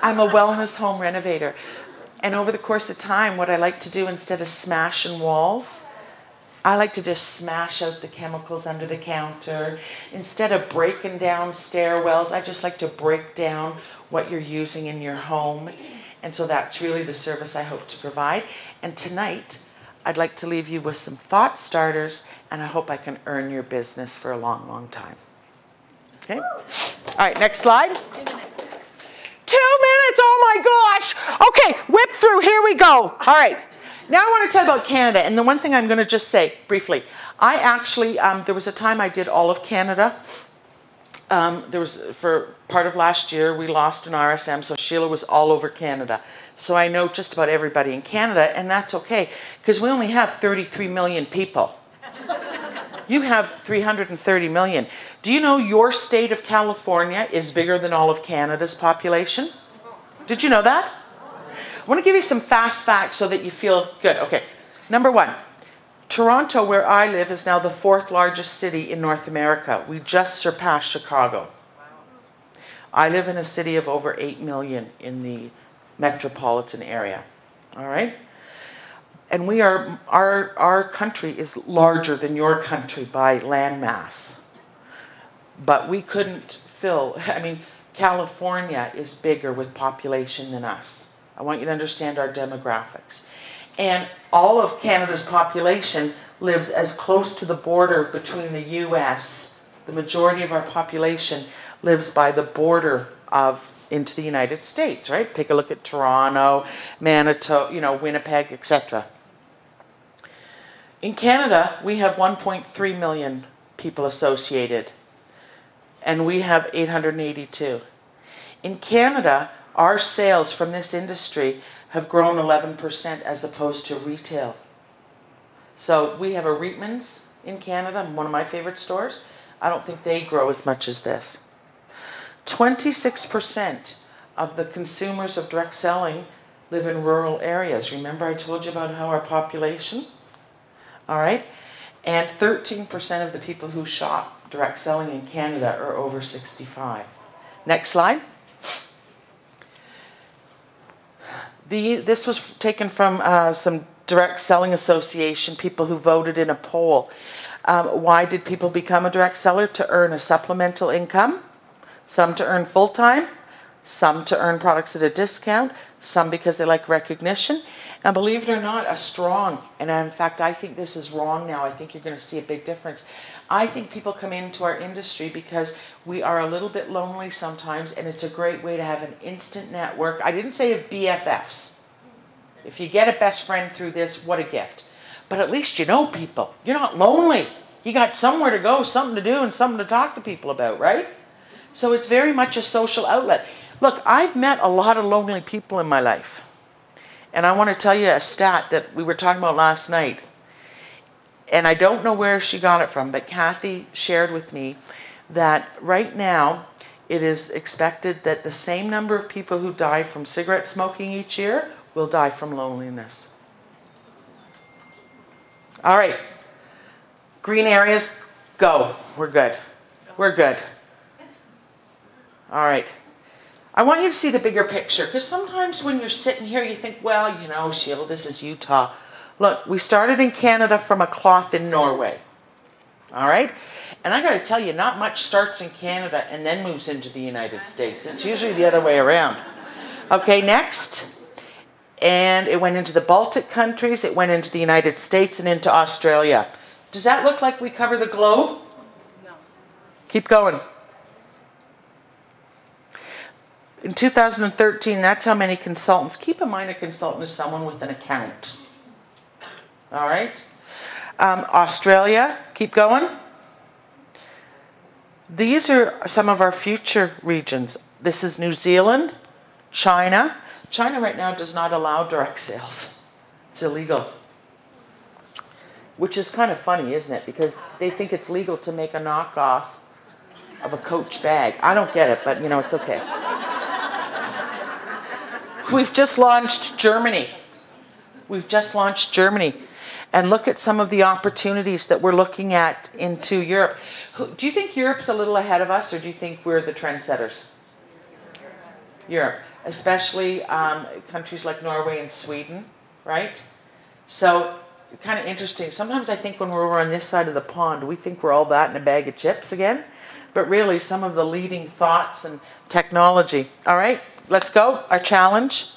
I'm a wellness home renovator. And over the course of time, what I like to do instead of smashing walls, I like to just smash out the chemicals under the counter. Instead of breaking down stairwells, I just like to break down what you're using in your home. And so that's really the service I hope to provide. And tonight, I'd like to leave you with some thought starters, and I hope I can earn your business for a long, long time. Okay? All right, next slide. 2 minutes. 2 minutes, oh my gosh. Okay, whip through, here we go. All right. Now I want to tell you about Canada, and the one thing I'm going to just say briefly. I actually, there was a time I did all of Canada. For part of last year, we lost an RSM, so Sheila was all over Canada. So I know just about everybody in Canada, and that's okay, because we only have 33 million people. You have 330 million. Do you know your state of California is bigger than all of Canada's population? Did you know that? I want to give you some fast facts so that you feel good. Okay, number 1. Toronto, where I live, is now the 4th largest city in North America. We just surpassed Chicago. I live in a city of over 8 million in the metropolitan area. All right? And we are, our country is larger than your country by land mass. But we couldn't fill, I mean, California is bigger with population than us. I want you to understand our demographics. And all of Canada's population lives as close to the border between the U.S. The majority of our population lives by the border into the United States, right? Take a look at Toronto, Manitoba, Winnipeg, etc. In Canada, we have 1.3 million people associated, and we have 882. In Canada, our sales from this industry have grown 11% as opposed to retail. So we have a Reitman's in Canada, one of my favorite stores. I don't think they grow as much as this. 26% of the consumers of direct selling live in rural areas. Remember I told you about how our population? All right. And 13% of the people who shop direct selling in Canada are over 65. Next slide. This was taken from some direct selling association, people who voted in a poll. Why did people become a direct seller? To earn a supplemental income, some to earn full-time, some to earn products at a discount, some because they like recognition. And believe it or not, a strong, and in fact I think this is wrong now, I think you're going to see a big difference. I think people come into our industry because we are a little bit lonely sometimes, and it's a great way to have an instant network. I didn't say of BFFs. If you get a best friend through this, what a gift. But at least you know people. You're not lonely. You got somewhere to go, something to do, and something to talk to people about, right? So it's very much a social outlet. Look, I've met a lot of lonely people in my life. And I want to tell you a stat that we were talking about last night. And I don't know where she got it from, but Kathy shared with me that right now it is expected that the same number of people who die from cigarette smoking each year will die from loneliness. All right. Green areas, go. We're good. We're good. All right. I want you to see the bigger picture, because sometimes when you're sitting here, you think, well, you know, Sheila, this is Utah. Look, we started in Canada from a cloth in Norway. All right? And I got to tell you, not much starts in Canada and then moves into the United States. It's usually the other way around. Okay, next. And it went into the Baltic countries, it went into the United States, and into Australia. Does that look like we cover the globe? No. Keep going. In 2013, that's how many consultants. Keep in mind a consultant is someone with an account. All right? Australia, keep going. These are some of our future regions. This is New Zealand, China. China right now does not allow direct sales. It's illegal. Which is kind of funny, isn't it? Because they think it's legal to make a knockoff of a Coach bag. I don't get it, but you know, it's okay. We've just launched Germany. We've just launched Germany. And look at some of the opportunities that we're looking at into Europe. Do you think Europe's a little ahead of us, or do you think we're the trendsetters? Europe. Especially countries like Norway and Sweden, right? So, kind of interesting. Sometimes I think when we're over on this side of the pond, we think we're all that in a bag of chips again. But really, some of the leading thoughts and technology. All right, let's go. Our challenge.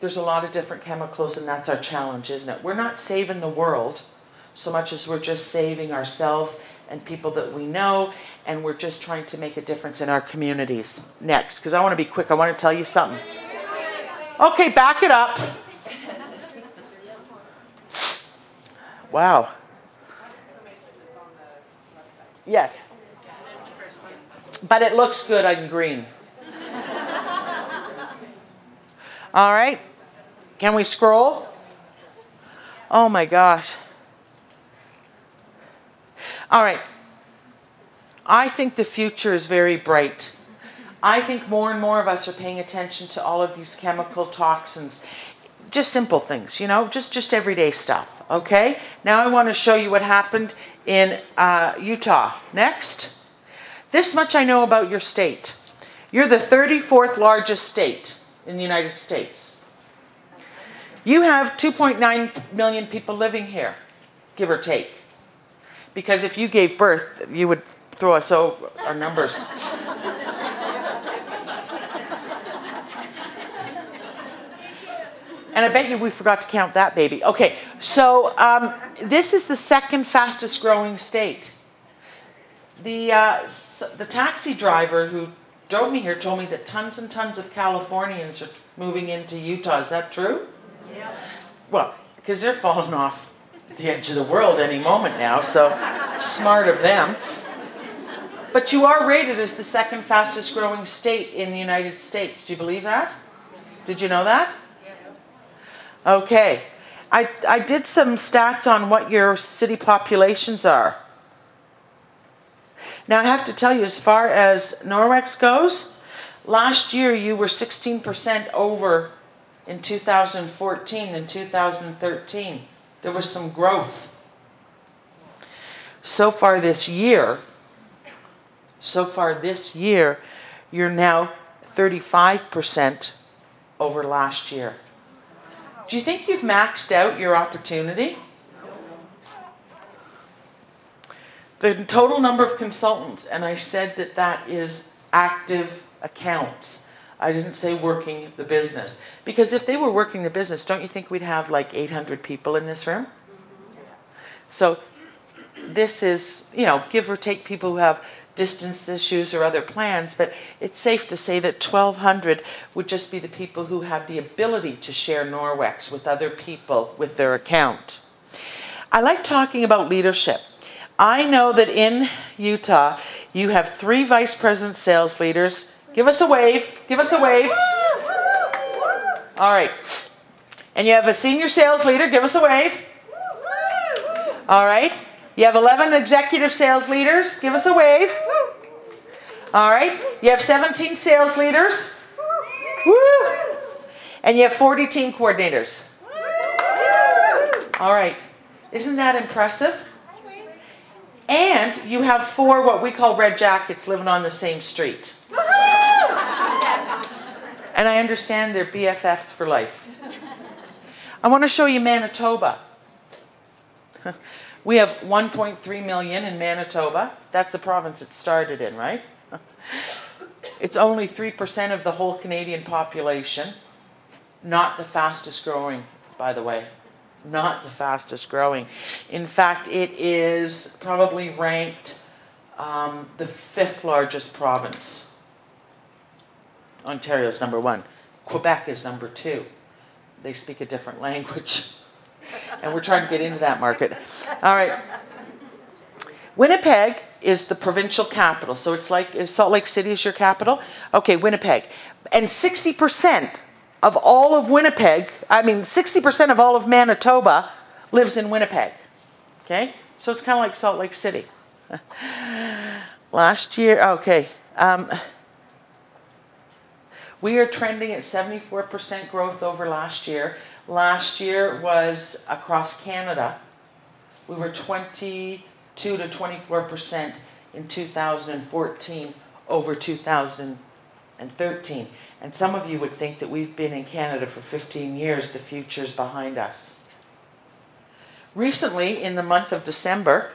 There's a lot of different chemicals, and that's our challenge, isn't it? We're not saving the world so much as we're just saving ourselves and people that we know, and we're just trying to make a difference in our communities. Next, because I want to be quick, I want to tell you something. Okay, back it up. Wow. Yes. But it looks good on green. All right. Can we scroll? Oh my gosh. All right. I think the future is very bright. I think more and more of us are paying attention to all of these chemical toxins. Just simple things, you know, just everyday stuff, okay? Now I want to show you what happened in Utah. Next. This much I know about your state. You're the 34th largest state in the United States. You have 2.9 million people living here, give or take. Because if you gave birth, you would throw us over our numbers. And I bet you we forgot to count that baby. Okay, so this is the second fastest growing state. The taxi driver who drove me here told me that tons and tons of Californians are moving into Utah. Is that true? Yeah. Well, because they're falling off the edge of the world any moment now, so smart of them. But you are rated as the second fastest growing state in the United States. Do you believe that? Did you know that? Yes. Okay. I did some stats on what your city populations are. Now I have to tell you, as far as Norwex goes, last year you were 16% over in 2014 than 2013. There was some growth. So far this year, you're now 35% over last year. Do you think you've maxed out your opportunity? The total number of consultants, and I said that that is active accounts. I didn't say working the business. Because if they were working the business, don't you think we'd have like 800 people in this room? So this is, you know, give or take people who have distance issues or other plans, but it's safe to say that 1,200 would just be the people who have the ability to share Norwex with other people with their account. I like talking about leadership. I know that in Utah, you have 3 vice president sales leaders. Give us a wave. Give us a wave. All right. And you have a senior sales leader. Give us a wave. All right. You have 11 executive sales leaders. Give us a wave. All right. You have 17 sales leaders. Woo. And you have 40 team coordinators. All right. Isn't that impressive? And you have 4 what we call red jackets living on the same street. And I understand they're BFFs for life. I want to show you Manitoba. We have 1.3 million in Manitoba. That's the province it started in, right? It's only 3% of the whole Canadian population. Not the fastest growing, by the way. Not the fastest growing. In fact, it is probably ranked the 5th largest province. Ontario's number 1. Quebec is number 2. They speak a different language. And we're trying to get into that market. All right. Winnipeg is the provincial capital. So it's like, is Salt Lake City is your capital? Okay, Winnipeg. And 60% of all of Winnipeg, 60% of all of Manitoba lives in Winnipeg. Okay? So it's kind of like Salt Lake City. Last year, okay. We are trending at 74% growth over last year. Last year was across Canada. We were 22 to 24% in 2014 over 2013. And some of you would think that we've been in Canada for 15 years. The future's behind us. Recently, in the month of December,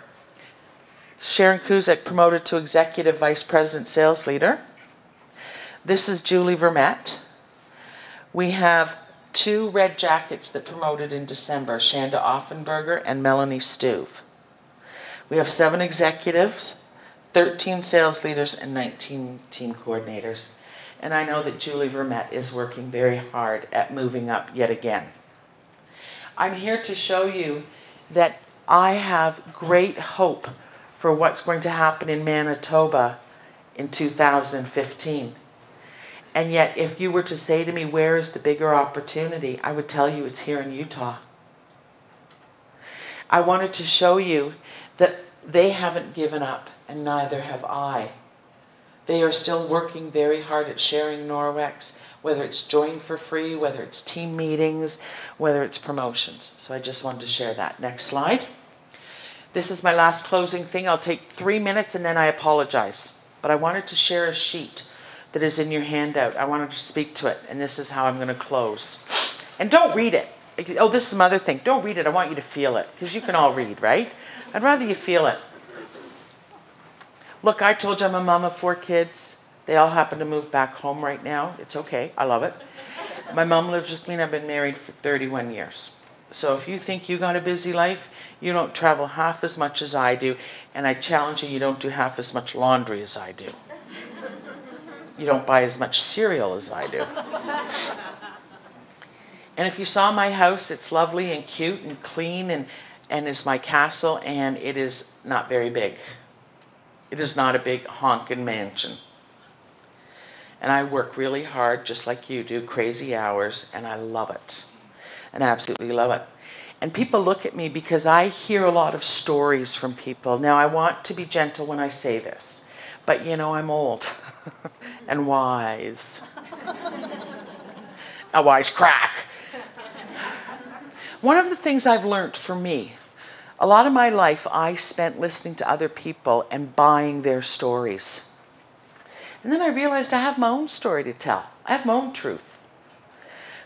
Sharon Kuzak promoted to Executive Vice President Sales Leader. This is Julie Vermette. We have 2 red jackets that promoted in December, Shanda Offenberger and Melanie Stuve. We have 7 executives, 13 sales leaders, and 19 team coordinators. And I know that Julie Vermette is working very hard at moving up yet again. I'm here to show you that I have great hope for what's going to happen in Manitoba in 2015. And yet, if you were to say to me, where is the bigger opportunity? I would tell you it's here in Utah. I wanted to show you that they haven't given up, and neither have I. They are still working very hard at sharing Norwex, whether it's join for free, whether it's team meetings, whether it's promotions. So I just wanted to share that. Next slide. This is my last closing thing. I'll take 3 minutes and then I apologize. But I wanted to share a sheet that is in your handout. I wanted to speak to it, and this is how I'm going to close. And don't read it. Oh, this is some other thing. Don't read it. I want you to feel it, because you can all read, right? I'd rather you feel it. Look, I told you I'm a mom of 4 kids. They all happen to move back home right now. It's okay. I love it. My mom lives with me, and I've been married for 31 years. So if you think you got a busy life, you don't travel half as much as I do, and I challenge you, you don't do half as much laundry as I do. You don't buy as much cereal as I do. And if you saw my house, it's lovely and cute and clean and is my castle, and it is not very big. It is not a big honkin' mansion. And I work really hard, just like you do, crazy hours, and I love it. And I absolutely love it. And people look at me because I hear a lot of stories from people. Now, I want to be gentle when I say this, but you know I'm old and wise. A wise crack. One of the things I've learned for me, a lot of my life I spent listening to other people and buying their stories. And then I realized I have my own story to tell. I have my own truth.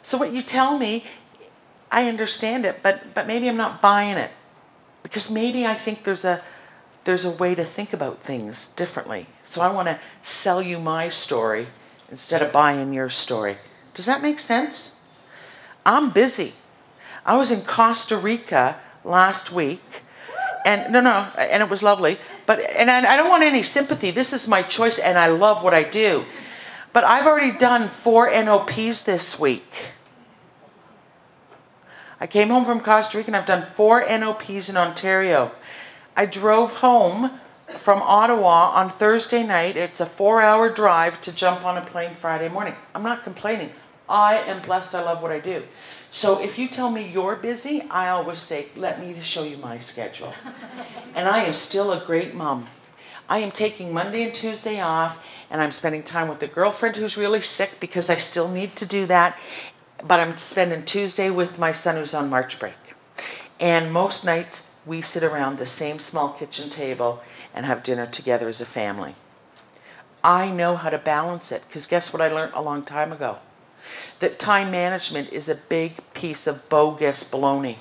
So what you tell me, I understand it, but maybe I'm not buying it. Because maybe I think there's a way to think about things differently. So I want to sell you my story instead of buying your story. Does that make sense? I'm busy. I was in Costa Rica last week, and and it was lovely. And I don't want any sympathy. This is my choice, and I love what I do. But I've already done 4 NOPs this week. I came home from Costa Rica, and I've done 4 NOPs in Ontario. I drove home from Ottawa on Thursday night. It's a 4-hour drive to jump on a plane Friday morning. I'm not complaining. I am blessed. I love what I do. So if you tell me you're busy, I always say, let me show you my schedule. And I am still a great mom. I am taking Monday and Tuesday off, and I'm spending time with a girlfriend who's really sick because I still need to do that. But I'm spending Tuesday with my son who's on March break. And most nights we sit around the same small kitchen table and have dinner together as a family. I know how to balance it because guess what I learned a long time ago? That time management is a big piece of bogus baloney.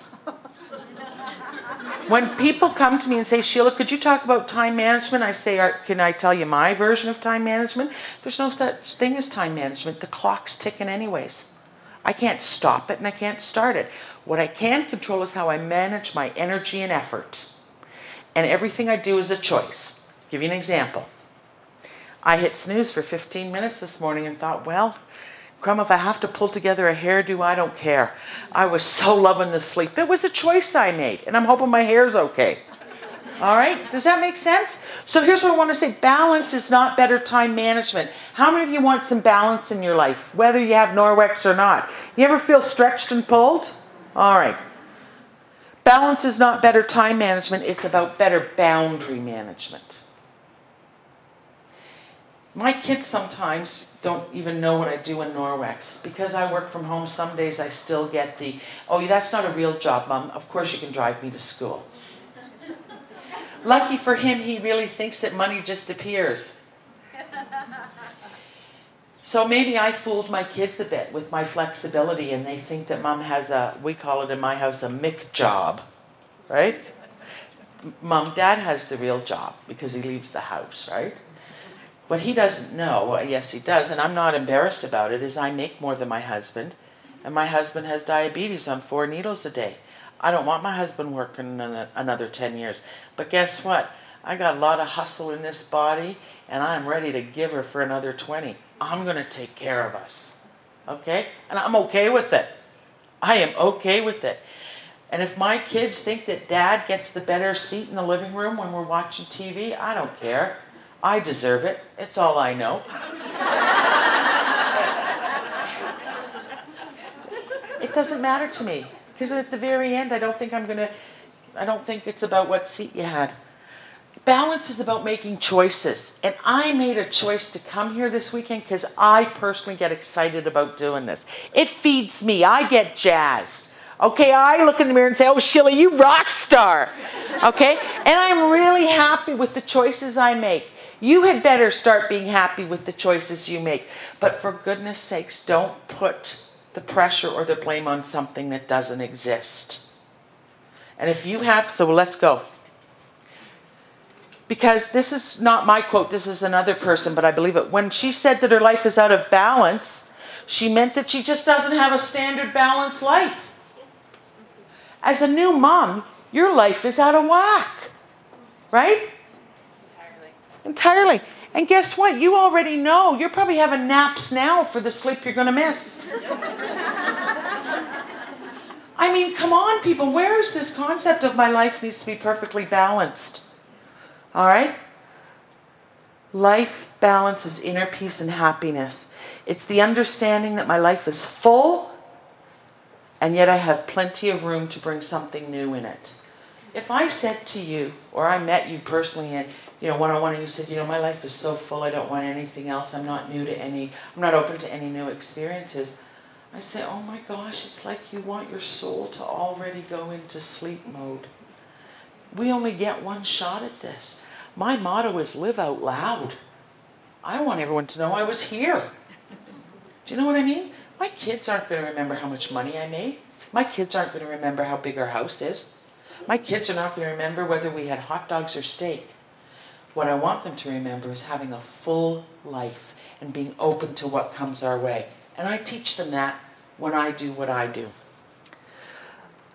When people come to me and say, Sheila, could you talk about time management? I say, can I tell you my version of time management? There's no such thing as time management. The clock's ticking anyways. I can't stop it and I can't start it. What I can control is how I manage my energy and effort. And everything I do is a choice. I'll give you an example. I hit snooze for 15 minutes this morning and thought, well, crumb, if I have to pull together a hairdo, I don't care. I was so loving the sleep. It was a choice I made, and I'm hoping my hair's okay. All right? Does that make sense? So here's what I want to say. Balance is not better time management. How many of you want some balance in your life, whether you have Norwex or not? You ever feel stretched and pulled? All right. Balance is not better time management. It's about better boundary management. My kids sometimes don't even know what I do in Norwex. Because I work from home, some days I still get the, oh, that's not a real job, Mom. Of course you can drive me to school. Lucky for him, he really thinks that money just appears. So maybe I fooled my kids a bit with my flexibility, and they think that Mom has we call it in my house, a Mick job, right? Mom, Dad has the real job because he leaves the house, right? What he doesn't know, well, yes he does, and I'm not embarrassed about it, is I make more than my husband, and my husband has diabetes on 4 needles a day. I don't want my husband working another 10 years. But guess what? I got a lot of hustle in this body, and I'm ready to give her for another 20. I'm going to take care of us. Okay? And I'm okay with it. I am okay with it. And if my kids think that Dad gets the better seat in the living room when we're watching TV, I don't care. I deserve it. It's all I know. It doesn't matter to me. Because at the very end, I don't think it's about what seat you had. Balance is about making choices. And I made a choice to come here this weekend because I personally get excited about doing this. It feeds me. I get jazzed. Okay, I look in the mirror and say, oh, Sheila, you rock star. Okay? And I'm really happy with the choices I make. You had better start being happy with the choices you make. But for goodness sakes, don't put the pressure or the blame on something that doesn't exist. And if you have, so let's go. Because this is not my quote, this is another person, but I believe it. When she said that her life is out of balance, she meant that she just doesn't have a standard balanced life. As a new mom, your life is out of whack. Right? Entirely. And guess what? You already know. You're probably having naps now for the sleep you're going to miss. I mean, come on, people. Where is this concept of my life needs to be perfectly balanced? All right? Life balance is inner peace and happiness. It's the understanding that my life is full, and yet I have plenty of room to bring something new in it. If I said to you, or I met you personally and, one-on-one, and you said, my life is so full, I don't want anything else, I'm not open to any new experiences, I'd say, oh my gosh, it's like you want your soul to already go into sleep mode. We only get one shot at this. My motto is live out loud. I want everyone to know I was here. Do you know what I mean? My kids aren't going to remember how much money I made. My kids aren't going to remember how big our house is. My kids are not going to remember whether we had hot dogs or steak. What I want them to remember is having a full life and being open to what comes our way. And I teach them that when I do what I do.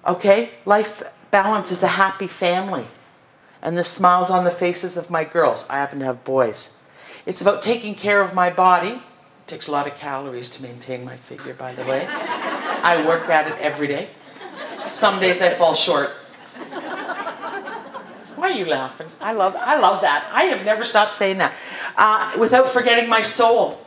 Okay? Life balance is a happy family. And the smiles on the faces of my girls. I happen to have boys. It's about taking care of my body. It takes a lot of calories to maintain my figure, by the way. I work at it every day. Some days I fall short. Why are you laughing? I love that. I have never stopped saying that. Without forgetting my soul.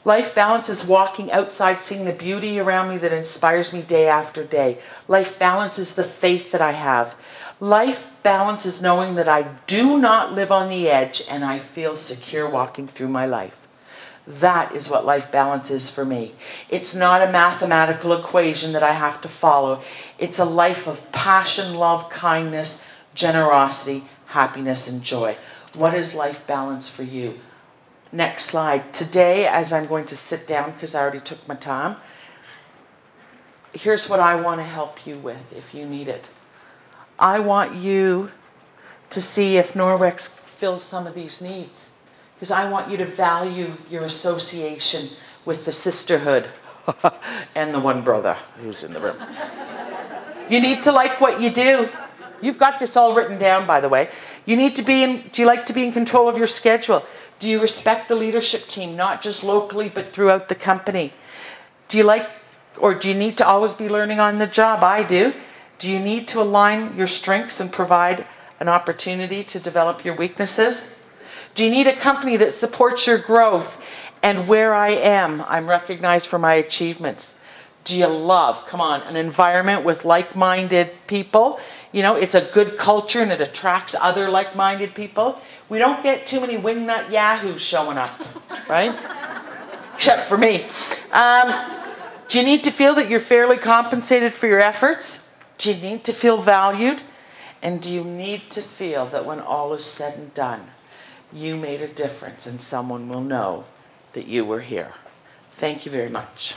Life balance is walking outside, seeing the beauty around me that inspires me day after day. Life balance is the faith that I have. Life balance is knowing that I do not live on the edge and I feel secure walking through my life. That is what life balance is for me. It's not a mathematical equation that I have to follow. It's a life of passion, love, kindness, generosity, happiness, and joy. What is life balance for you? Next slide. Today, as I'm going to sit down because I already took my time, here's what I want to help you with if you need it. I want you to see if Norwex fills some of these needs. Because I want you to value your association with the sisterhood and the one brother who's in the room. You need to like what you do. You've got this all written down, by the way. You need to do you like to be in control of your schedule? Do you respect the leadership team, not just locally, but throughout the company? Do you need to always be learning on the job? I do. Do you need to align your strengths and provide an opportunity to develop your weaknesses? Do you need a company that supports your growth? And where I am, I'm recognized for my achievements. Do you love, come on, an environment with like-minded people? It's a good culture and it attracts other like-minded people. We don't get too many wingnut yahoos showing up, right? Except for me. Do you need to feel that you're fairly compensated for your efforts? Do you need to feel valued? And do you need to feel that when all is said and done, you made a difference and someone will know that you were here? Thank you very much.